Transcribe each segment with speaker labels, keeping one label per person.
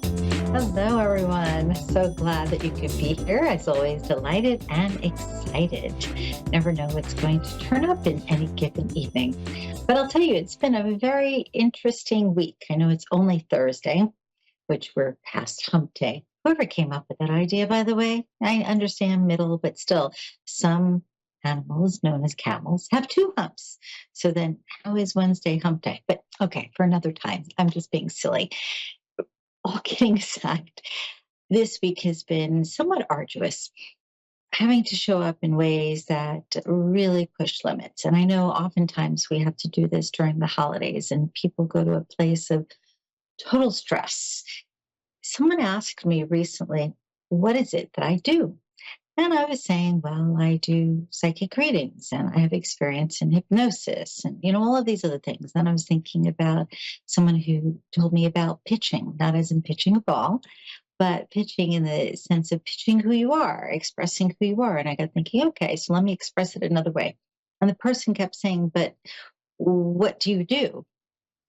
Speaker 1: Hello, everyone. So glad that you could be here. As always, delighted and excited. Never know what's going to turn up in any given evening. But I'll tell you, it's been a very interesting week. I know it's only Thursday, which we're past hump day. Whoever came up with that idea, by the way, I understand middle, but still, some animals known as camels have two humps. So then, how is Wednesday hump day? But okay, for another time. I'm just being silly. All kidding aside, this week has been somewhat arduous, having to show up in ways that really push limits. And I know oftentimes we have to do this during the holidays and people go to a place of total stress. Someone asked me recently, what is it that I do? And I was saying, well, I do psychic readings and I have experience in hypnosis and, all of these other things. Then I was thinking about someone who told me about pitching, not as in pitching a ball, but pitching in the sense of pitching who you are, expressing who you are. And I got thinking, okay, so let me express it another way. And the person kept saying, but what do you do?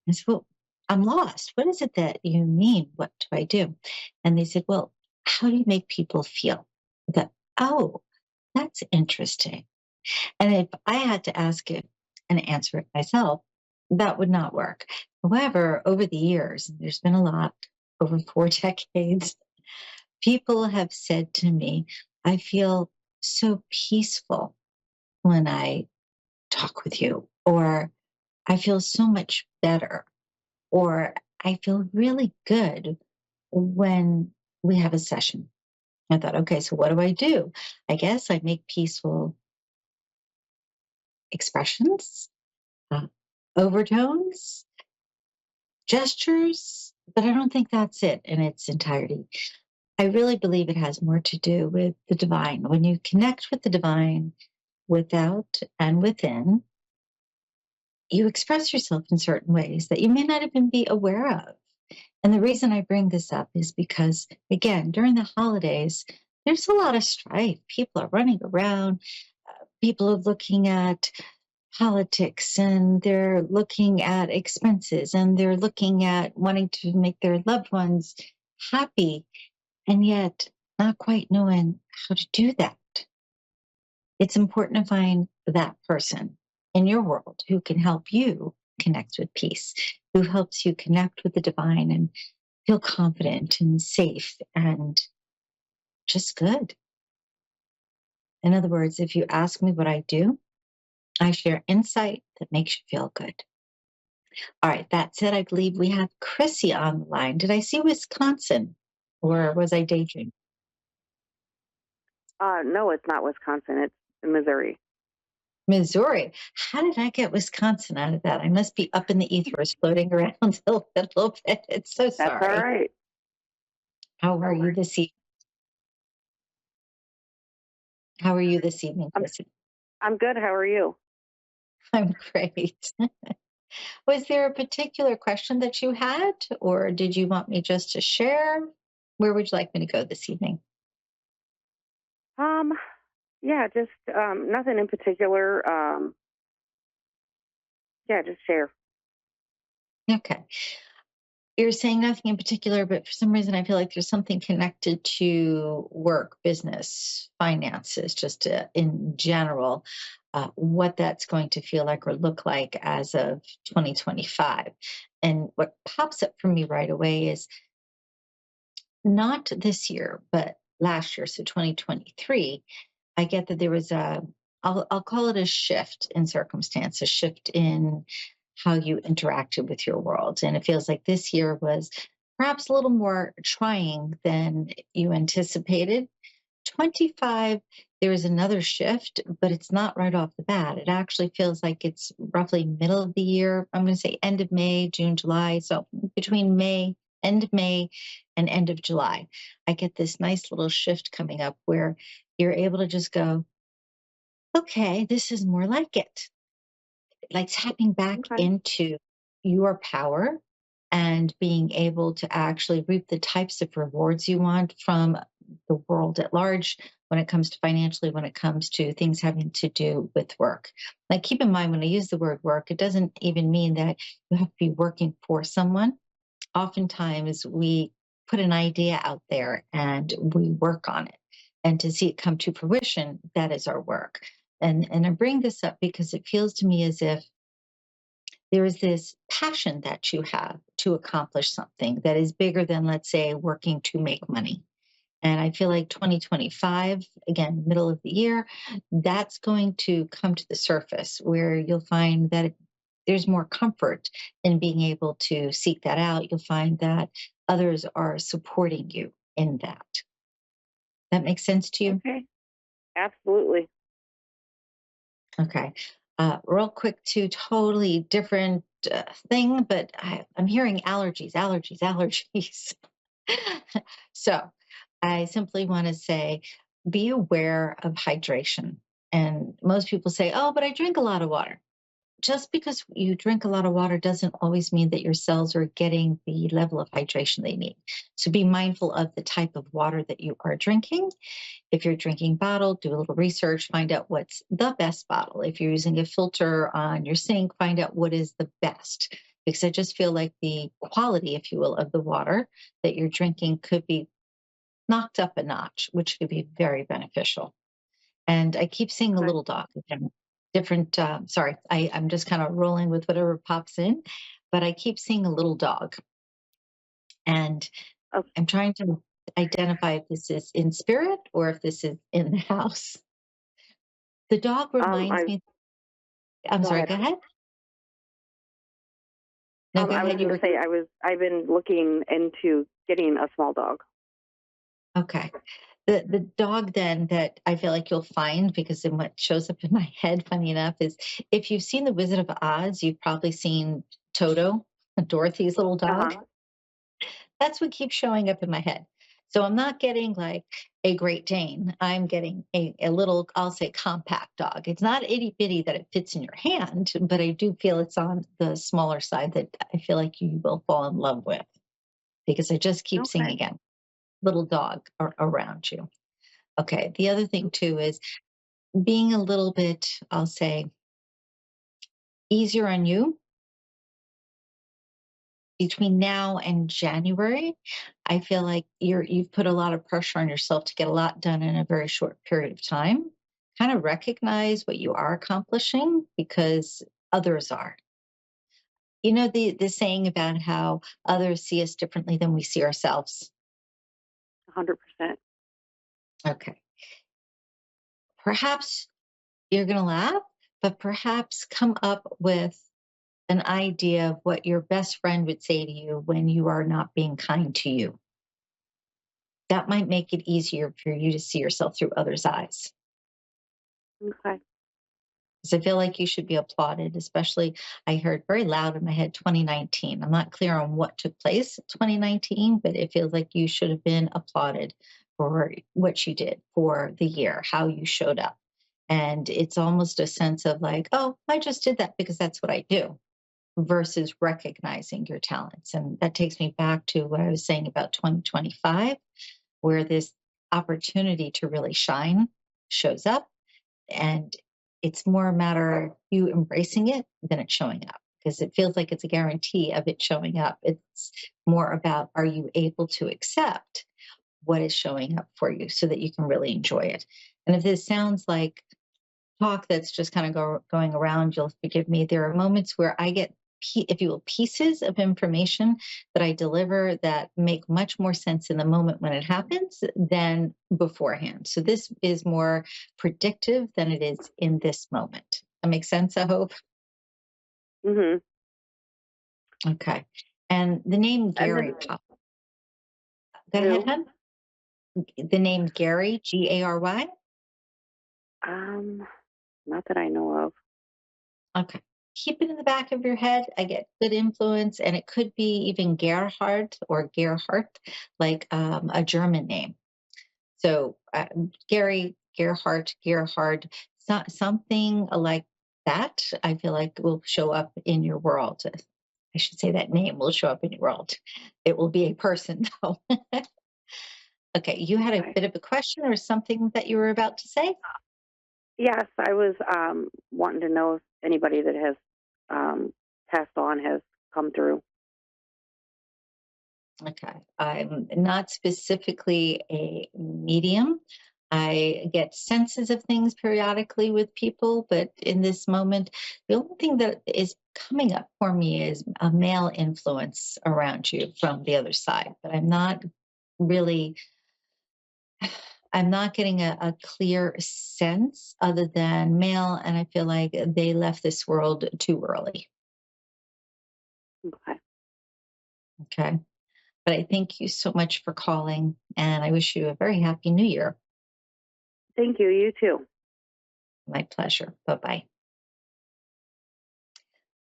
Speaker 1: I said, well, I'm lost. What is it that you mean? What do I do? And they said, well, how do you make people feel? I thought, oh, that's interesting. And if I had to ask it and answer it myself, that would not work. However, over the years, there's been a lot, over 4 decades, people have said to me, I feel so peaceful when I talk with you, or I feel so much better, or I feel really good when we have a session. I thought, okay, so what do I do? I guess I make peaceful expressions, uh, overtones, gestures, but I don't think that's it in its entirety. I really believe it has more to do with the divine. When you connect with the divine without and within, you express yourself in certain ways that you may not even be aware of. And the reason I bring this up is because, again, during the holidays, there's a lot of strife. People are running around, people are looking at politics and they're looking at expenses and they're looking at wanting to make their loved ones happy and yet not quite knowing how to do that. It's important to find that person in your world who can help you connect with peace, who helps you connect with the divine and feel confident and safe and just good. In other words, if you ask me what I do, I share insight that makes you feel good. All right, that said, I believe we have Chrissy on the line. Did I see Wisconsin or was I daydreaming?
Speaker 2: No, it's not Wisconsin. It's Missouri.
Speaker 1: Missouri. How did I get Wisconsin out of that? I must be up in the ethers floating around a little bit. It's so
Speaker 2: That's all
Speaker 1: sorry.
Speaker 2: right.
Speaker 1: How are
Speaker 2: No
Speaker 1: you
Speaker 2: worries.
Speaker 1: this evening? How are you this evening,
Speaker 2: I'm
Speaker 1: Chrissy?
Speaker 2: I'm good. How are you?
Speaker 1: I'm great. Was there a particular question that you had, or did you want me just to share? Where would you like me to go this evening?
Speaker 2: Um, yeah, just nothing in particular. Yeah, just share.
Speaker 1: Okay. You're saying nothing in particular, but for some reason, I feel like there's something connected to work, business, finances, just in general, what that's going to feel like or look like as of 2025. And what pops up for me right away is not this year, but last year, so 2023. I get that there was I'll call it a shift in circumstance, a shift in how you interacted with your world. And it feels like this year was perhaps a little more trying than you anticipated. 25, there is another shift, but it's not right off the bat. It actually feels like it's roughly middle of the year. I'm going to say end of May, June, July. So between end of May and end of July, I get this nice little shift coming up where you're able to just go, okay, this is more like it. Like tapping back
Speaker 2: Okay.
Speaker 1: into your power and being able to actually reap the types of rewards you want from the world at large when it comes to financially, when it comes to things having to do with work. Like, keep in mind when I use the word work, it doesn't even mean that you have to be working for someone. Oftentimes, we put an idea out there and we work on it. And to see it come to fruition, that is our work. And I bring this up because it feels to me as if there is this passion that you have to accomplish something that is bigger than, let's say, working to make money. And I feel like 2025, again, middle of the year, that's going to come to the surface where you'll find that there's more comfort in being able to seek that out. You'll find that others are supporting you in that. That makes sense to you?
Speaker 2: Okay. Absolutely.
Speaker 1: Okay. Real quick, to totally different thing, but I'm hearing allergies, allergies, allergies. So I simply want to say be aware of hydration. And most people say, oh, but I drink a lot of water. Just because you drink a lot of water doesn't always mean that your cells are getting the level of hydration they need. So be mindful of the type of water that you are drinking. If you're drinking bottled, do a little research, find out what's the best bottle. If you're using a filter on your sink, find out what is the best. Because I just feel like the quality, if you will, of the water that you're drinking could be knocked up a notch, which could be very beneficial. And I keep seeing a
Speaker 2: Okay.
Speaker 1: little dog again. Different, sorry, I'm just kind of rolling with whatever pops in, but I keep seeing a little dog. And
Speaker 2: Okay.
Speaker 1: I'm trying to identify if this is in spirit or if this is in the house. The dog reminds
Speaker 2: I
Speaker 1: me, I'm
Speaker 2: Go
Speaker 1: sorry,
Speaker 2: ahead.
Speaker 1: go ahead. No, go
Speaker 2: I was
Speaker 1: ahead. You
Speaker 2: going to
Speaker 1: were,
Speaker 2: say I've been looking into getting a small dog.
Speaker 1: okay. The dog then that I feel like you'll find, because in what shows up in my head, funny enough, is if you've seen The Wizard of Oz, you've probably seen Toto, Dorothy's little
Speaker 2: Uh
Speaker 1: dog.
Speaker 2: huh.
Speaker 1: That's what keeps showing up in my head. So I'm not getting like a Great Dane. I'm getting a little, I'll say, compact dog. It's not itty bitty that it fits in your hand, but I do feel it's on the smaller side that I feel like you will fall in love with, because I just keep seeing
Speaker 2: Okay.
Speaker 1: again little dog around you. Okay. The other thing too is being a little bit, I'll say, easier on you between now and January. I feel like you've put a lot of pressure on yourself to get a lot done in a very short period of time. Kind of recognize what you are accomplishing because others are. You know the saying about how others see us differently than we see ourselves.
Speaker 2: 100%.
Speaker 1: Okay. Perhaps you're going to laugh, but perhaps come up with an idea of what your best friend would say to you when you are not being kind to you. That might make it easier for you to see yourself through others' eyes.
Speaker 2: Okay.
Speaker 1: Because I feel like you should be applauded, especially I heard very loud in my head 2019. I'm not clear on what took place in 2019, but it feels like you should have been applauded for what you did for the year, how you showed up. And it's almost a sense of like, oh, I just did that because that's what I do, versus recognizing your talents. And that takes me back to what I was saying about 2025, where this opportunity to really shine shows up. And it's more a matter of you embracing it than it showing up, because it feels like it's a guarantee of it showing up. It's more about, are you able to accept what is showing up for you so that you can really enjoy it? And if this sounds like talk that's just kind of going around, you'll forgive me. There are moments where I get, if you will, pieces of information that I deliver that make much more sense in the moment when it happens than beforehand. So this is more predictive than it is in this moment. That makes sense, I hope.
Speaker 2: Mhm.
Speaker 1: Okay. And the name
Speaker 2: And
Speaker 1: Gary
Speaker 2: then
Speaker 1: pop. Go ahead,
Speaker 2: who?
Speaker 1: hon. The name Gary, Gary.
Speaker 2: Um, Not that I know of.
Speaker 1: Okay. Keep it in the back of your head. I get good influence, and it could be even Gerhard or Gerhardt, like a German name. So Gary, Gerhardt, Gerhard, something like that, I feel like will show up in your world. I should say that name will show up in your world. It will be a person, though. Okay, you had a
Speaker 2: Okay.
Speaker 1: bit of a question or something that you were about to say?
Speaker 2: Yes, I was wanting to know if anybody that has passed on has come through.
Speaker 1: Okay. I'm not specifically a medium. I get senses of things periodically with people, but in this moment, the only thing that is coming up for me is a male influence around you from the other side. But really, I'm not getting a clear sense other than male, and I feel like they left this world too early.
Speaker 2: Okay.
Speaker 1: Okay. But I thank you so much for calling, and I wish you a very happy new year.
Speaker 2: Thank you. You too.
Speaker 1: My pleasure. Bye bye.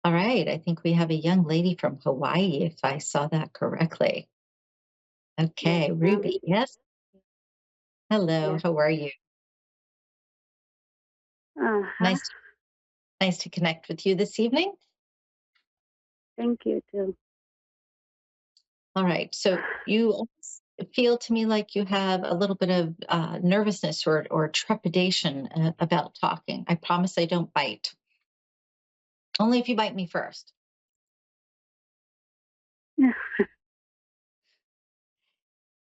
Speaker 1: All right. I think we have a young lady from Hawaii, if I saw that correctly.
Speaker 2: Yes,
Speaker 1: Okay.
Speaker 2: ma'am.
Speaker 1: Ruby. Yes. Hello.
Speaker 2: Yes.
Speaker 1: How are you?
Speaker 2: Uh-huh.
Speaker 1: Nice, nice to connect with you this evening.
Speaker 2: Thank you too.
Speaker 1: All right. So you almost feel to me like you have a little bit of nervousness or trepidation about talking. I promise I don't bite. Only if you bite me first.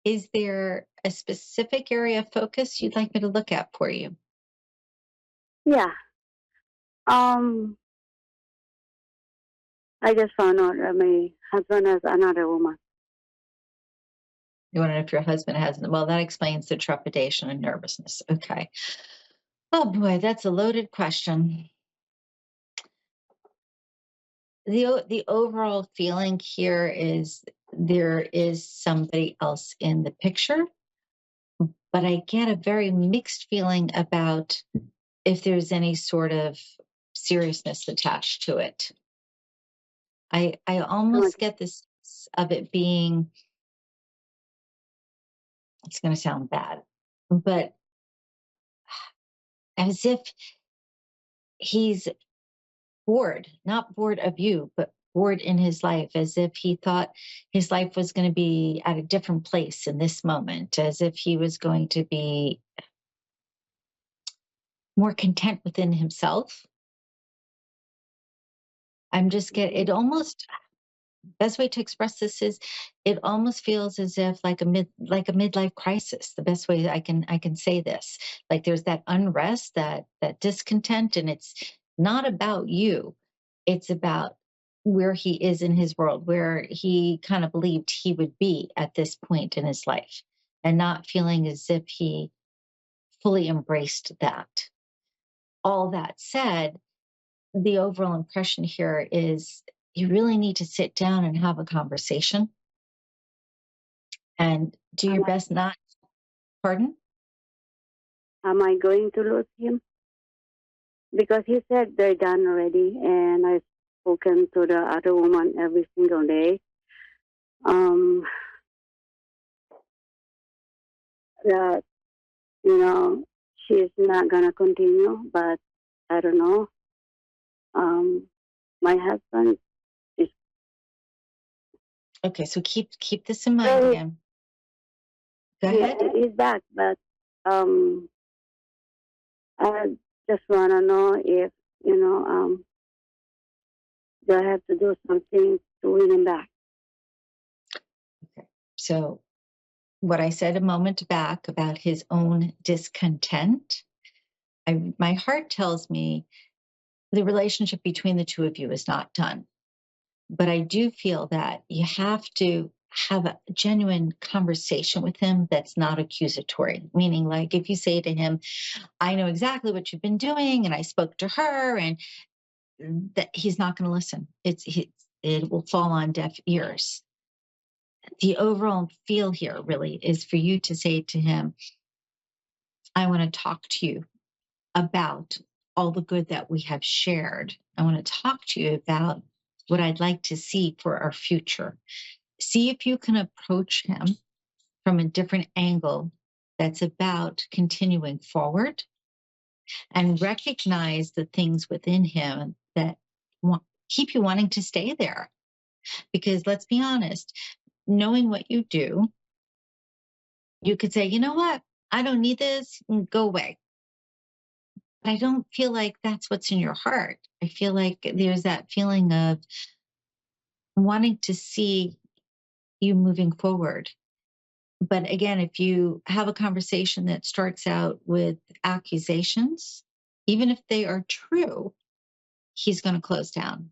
Speaker 1: Is there a specific area of focus you'd like me to look at for you?
Speaker 2: Yeah. Um, I just found out that my husband has another woman.
Speaker 1: You want to know if your husband has, well, that explains the trepidation and nervousness. Okay. Oh boy, that's a loaded question. The overall feeling here is there is somebody else in the picture, but I get a very mixed feeling about if there's any sort of seriousness attached to it. I
Speaker 2: Like,
Speaker 1: almost get this of it being, it's going to sound bad, but as if he's bored, not bored of you, but bored in his life, as if he thought his life was going to be at a different place in this moment, as if he was going to be more content within himself. I'm just get
Speaker 2: mhm.
Speaker 1: it almost best way to express this is it almost feels as if like a midlife crisis. The best way I can say this, like there's that unrest, that discontent, and it's not about you, it's about where he is in his world, where he kind of believed he would be at this point in his life, and not feeling as if he fully embraced that. All that said, the overall impression here is you really need to sit down and have a conversation and do your
Speaker 2: Am I,
Speaker 1: best not, pardon?
Speaker 2: am I going to lose him? Because he said they're done already, and I've spoken to the other woman every single day. Um, that she's not gonna continue, but I don't know. Um, my husband is
Speaker 1: Okay, so keep this in mind
Speaker 2: very
Speaker 1: again. Go ahead.
Speaker 2: he's back, but um, I just wanna know if you know do I have to do something to win him back?
Speaker 1: Okay. So what I said a moment back about his own discontent, my heart tells me the relationship between the two of you is not done. But I do feel that you have to have a genuine conversation with him that's not accusatory. Meaning, like if you say to him, I know exactly what you've been doing, and I spoke to her, and that he's not going to listen. It will fall on deaf ears. The overall feel here really is for you to say to him, I want to talk to you about all the good that we have shared. I want to talk to you about what I'd like to see for our future. See if you can approach him from a different angle that's about continuing forward and recognize the things within him that keep you wanting to stay there. Because let's be honest, knowing what you do, you could say, you know what? I don't need this, go away. But I don't feel like that's what's in your heart. I feel like there's that feeling of wanting to see you moving forward. But again, if you have a conversation that starts out with accusations, even if they are true, he's going to close down.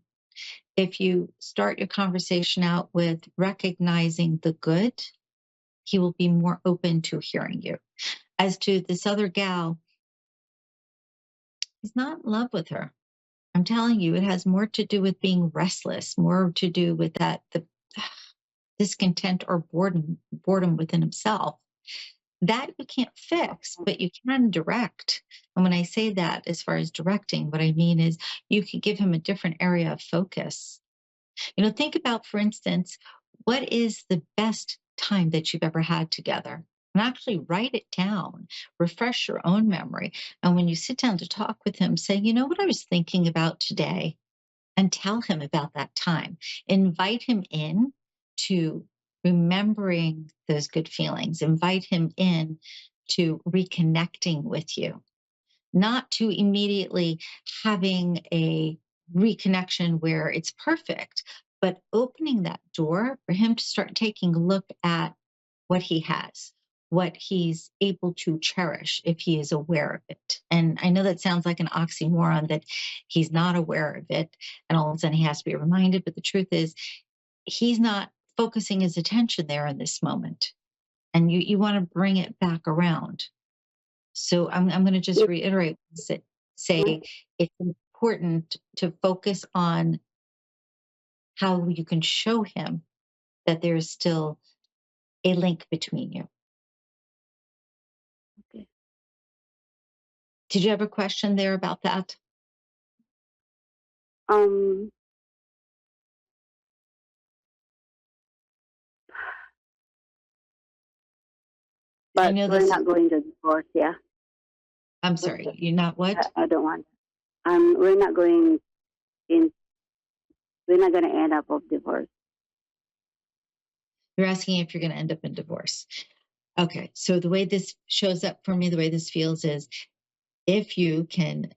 Speaker 1: If you start your conversation out with recognizing the good, he will be more open to hearing you. As to this other gal, he's not in love with her. I'm telling you, it has more to do with being restless, more to do with the discontent or boredom within himself. That you can't fix, but you can direct. And when I say that, as far as directing, what I mean is you could give him a different area of focus. Think about, for instance, what is the best time that you've ever had together? And actually write it down, refresh your own memory. And when you sit down to talk with him, say, what I was thinking about today, and tell him about that time. Invite him in to remembering those good feelings. Invite him in to reconnecting with you, not to immediately having a reconnection where it's perfect, but opening that door for him to start taking a look at what he has, what he's able to cherish if he is aware of it. And I know that sounds like an oxymoron that he's not aware of it and all of a sudden he has to be reminded. But the truth is, he's not focusing his attention there in this moment. And you want to bring it back around. So I'm going to just reiterate, say it's important to focus on how you can show him that there's still a link between you.
Speaker 2: Okay.
Speaker 1: Did you have a question there about that? I
Speaker 2: But
Speaker 1: know
Speaker 2: we're
Speaker 1: this is,
Speaker 2: not going to divorce, yeah.
Speaker 1: I'm sorry, you're not what?
Speaker 2: I don't want. We're not going in. We're not going to end up of divorce.
Speaker 1: You're asking if you're going to end up in divorce. Okay, so the way this shows up for me, the way this feels is if you can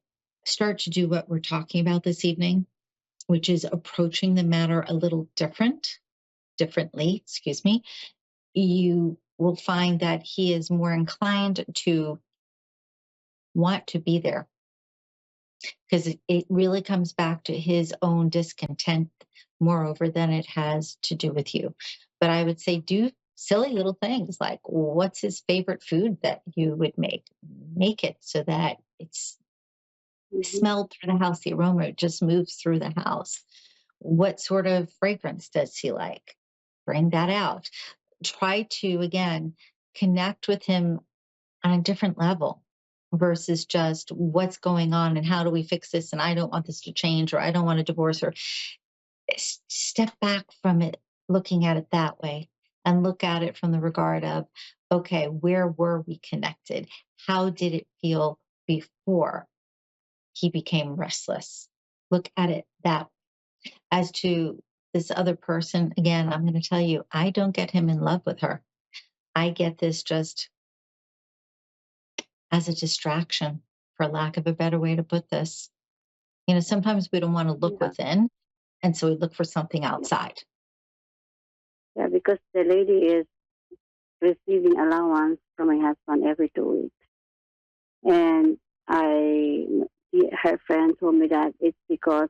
Speaker 1: start to do what we're talking about this evening, which is approaching the matter a little differently, excuse me, you will find that he is more inclined to want to be there because it really comes back to his own discontent moreover than it has to do with you. But I would say do silly little things like what's his favorite food that you would make it so that it's smelled through the house, the aroma just moves through the house. What sort of fragrance does he like? Bring that out. Try to again connect with him on a different level versus just what's going on and how do we fix this and I don't want this to change or I don't want a divorce or step back from it looking at it that way and look at it from the regard of okay, where were we connected? How did it feel before he became restless? Look at it that way. As to this other person, again, I'm going to tell you, I don't get him in love with her. I get this just as a distraction, for lack of a better way to put this. Sometimes we don't want to look within, and so we look for something outside.
Speaker 2: Yeah, because the lady is receiving allowance from my husband every 2 weeks. And her friend told me that it's because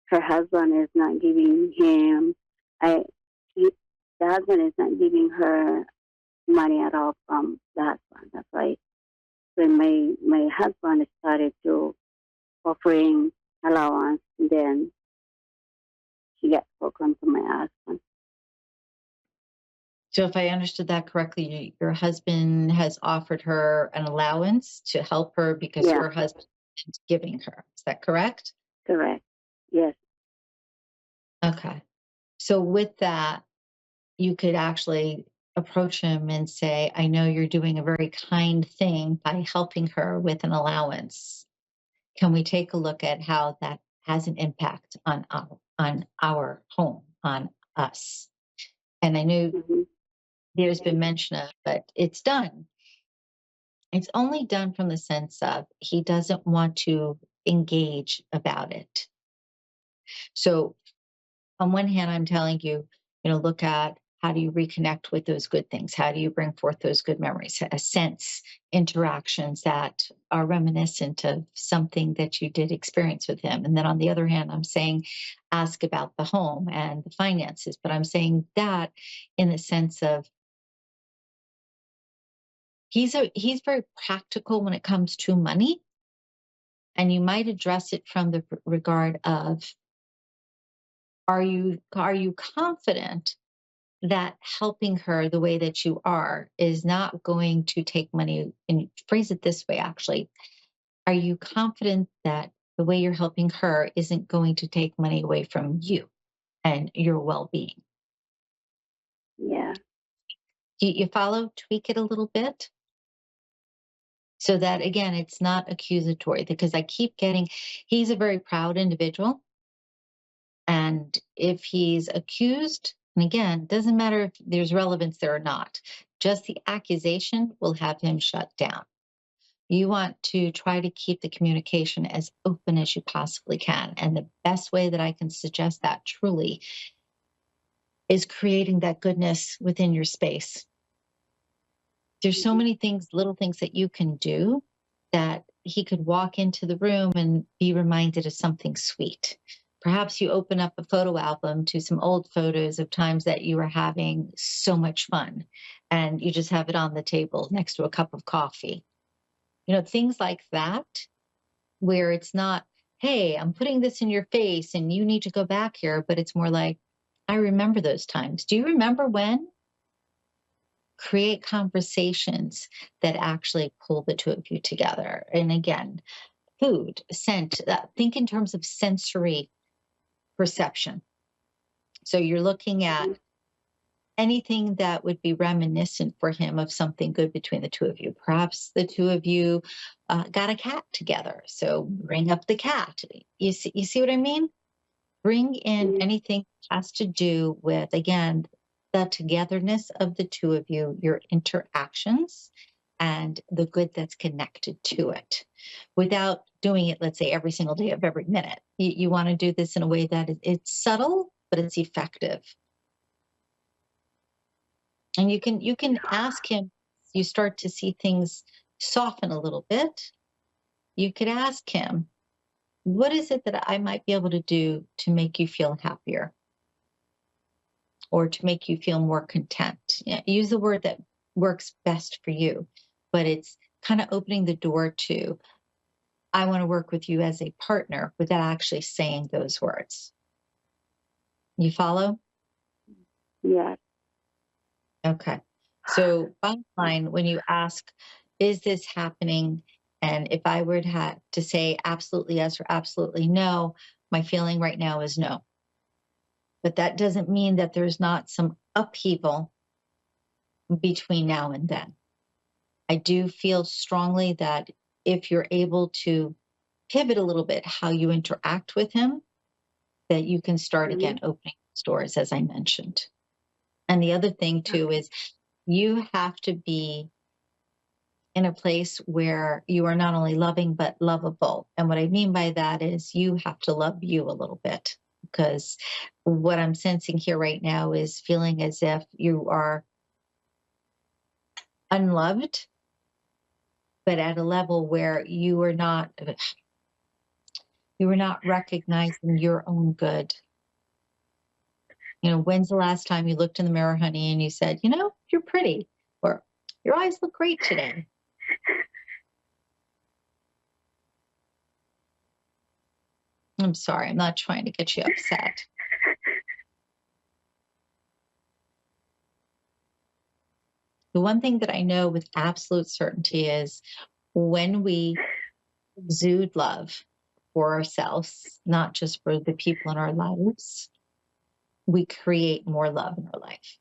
Speaker 2: her husband is not giving him, the husband is not giving her money at all from the husband. That's why when my husband started to offering allowance, then she got spoken to my husband.
Speaker 1: So if I understood that correctly, your husband has offered her an allowance to help her because her husband is giving her. Is that correct?
Speaker 2: Correct. Yes.
Speaker 1: Okay. So with that, you could actually approach him and say, I know you're doing a very kind thing by helping her with an allowance. Can we take a look at how that has an impact on our home, on us? And I know there's been mention of, but it's done. It's only done from the sense of he doesn't want to engage about it. So on one hand, I'm telling you, look at How do you reconnect with those good things? How do you bring forth those good memories? A sense interactions that are reminiscent of something that you did experience with him. And then on the other hand, I'm saying ask about the home and the finances, but I'm saying that in the sense of he's very practical when it comes to money, and you might address it from the regard of are you confident that helping her the way that you are is not going to take money, and phrase it this way actually, are you confident that the way you're helping her isn't going to take money away from you and your well-being?
Speaker 2: Yeah.
Speaker 1: You follow? Tweak it a little bit so that again it's not accusatory, because I keep getting he's a very proud individual, and if he's accused, and again, doesn't matter if there's relevance there or not, just the accusation will have him shut down. You want to try to keep the communication as open as you possibly can. And the best way that I can suggest that truly is creating that goodness within your space. There's so
Speaker 2: Mhm.
Speaker 1: many things, little things that you can do that he could walk into the room and be reminded of something sweet. Perhaps you open up a photo album to some old photos of times that you were having so much fun, and you just have it on the table next to a cup of coffee. Things like that, where it's not, hey, I'm putting this in your face and you need to go back here, but it's more like, I remember those times. Do you remember when? Create conversations that actually pull the two of you together. And again, food, scent, think in terms of sensory perception. So you're looking at
Speaker 2: Mhm.
Speaker 1: anything that would be reminiscent for him of something good between the two of you. Perhaps the two of you got a cat together. So bring up the cat. You see what I mean? Bring in
Speaker 2: Yeah.
Speaker 1: anything that has to do with, again, the togetherness of the two of you, your interactions, and the good that's connected to it, without doing it, let's say, every single day of every minute. You want to do this in a way that it's subtle, but it's effective. And you can ask him, you start to see things soften a little bit. You could ask him, what is it that I might be able to do to make you feel happier or to make you feel more content? Yeah, use the word that works best for you, but it's kind of opening the door to, I want to work with you as a partner without actually saying those words. You follow?
Speaker 2: Yeah.
Speaker 1: Okay. So, bottom line, when you ask, is this happening? And if I were to say absolutely yes or absolutely no, my feeling right now is no. But that doesn't mean that there's not some upheaval between now and then. I do feel strongly that if you're able to pivot a little bit how you interact with him, that you can start
Speaker 2: Mhm.
Speaker 1: again opening doors, as I mentioned. And the other thing, too,
Speaker 2: Okay.
Speaker 1: is you have to be in a place where you are not only loving but lovable. And what I mean by that is you have to love you a little bit, because what I'm sensing here right now is feeling as if you are unloved, but at a level where you are not recognizing your own good. When's the last time you looked in the mirror, honey, and you said, you're pretty, or your eyes look great today? I'm sorry, I'm not trying to get you upset. The one thing that I know with absolute certainty is when we exude love for ourselves, not just for the people in our lives, we create more love in our life.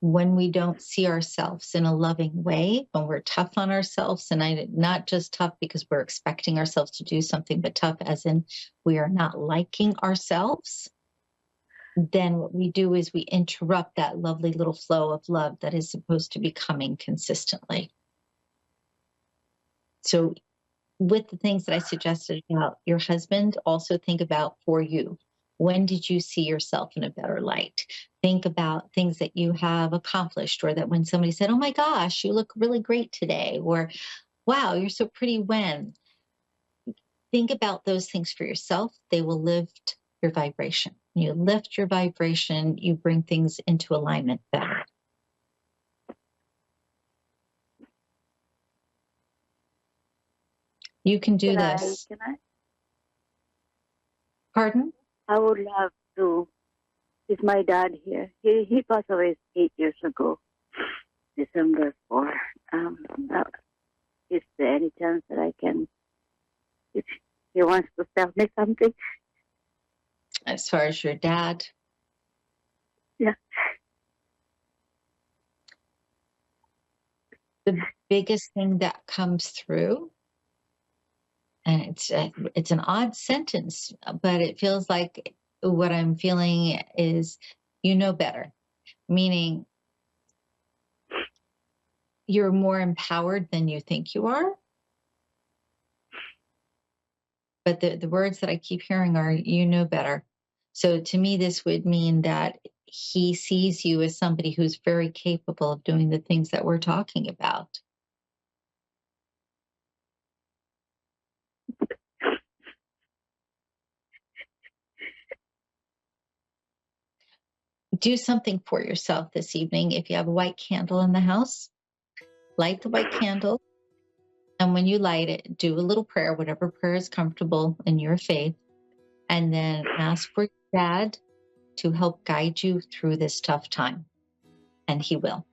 Speaker 1: When we don't see ourselves in a loving way, when we're tough on ourselves, and not just tough because we're expecting ourselves to do something, but tough as in we are not liking ourselves, then what we do is we interrupt that lovely little flow of love that is supposed to be coming consistently. So with the things that I suggested about your husband, also think about for you. When did you see yourself in a better light? Think about things that you have accomplished, or that when somebody said, oh my gosh, you look really great today, or wow, you're so pretty when. Think about those things for yourself. They will lift your vibration. When you lift your vibration, you bring things into alignment better. You can do this.
Speaker 2: Can I?
Speaker 1: Pardon?
Speaker 2: I would love to. Is my dad here? He passed away 8 years ago, December 4. Is there any chance that I can? If he wants to tell me something.
Speaker 1: As far as your dad?
Speaker 2: Yeah.
Speaker 1: The biggest thing that comes through, and it's an odd sentence, but it feels like what I'm feeling is you know better, meaning you're more empowered than you think you are. But the words that I keep hearing are, you know better. So to me, this would mean that he sees you as somebody who's very capable of doing the things that we're talking about. Do something for yourself this evening. If you have a white candle in the house, light the white candle. And when you light it, do a little prayer, whatever prayer is comfortable in your faith. And then ask for your dad to help guide you through this tough time. And he will.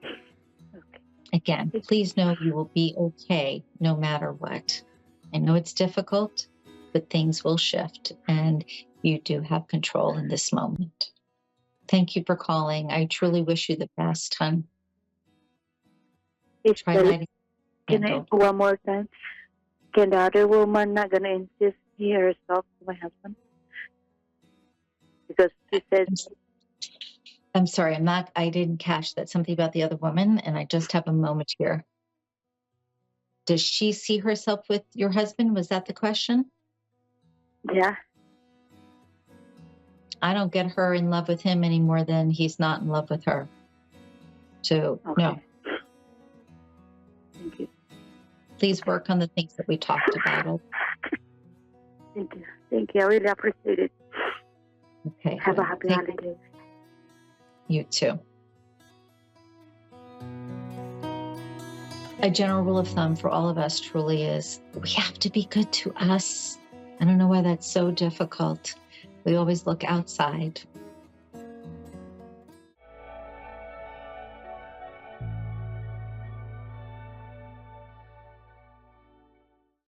Speaker 2: Okay.
Speaker 1: Again, please know you will be okay no matter what. I know it's difficult, but things will shift, and you do have control in this moment. Thank you for calling. I truly wish you the best, hon. Try lighting a candle.
Speaker 2: One more time? Can the other woman not gonna insist he herself to my husband? Because she said,
Speaker 1: I'm sorry, I didn't catch that. Something about the other woman, and I just have a moment here. Does she see herself with your husband? Was that the question?
Speaker 2: yeah.
Speaker 1: I don't get her in love with him any more than he's not in love with her. So,
Speaker 2: Okay.
Speaker 1: no.
Speaker 2: Thank you.
Speaker 1: Please work on the things that we talked about.
Speaker 2: Thank you. Thank you. I really appreciate it.
Speaker 1: Okay.
Speaker 2: Have a happy holiday.
Speaker 1: You too. A general rule of thumb for all of us truly is we have to be good to us. I don't know why that's so difficult. We always look outside.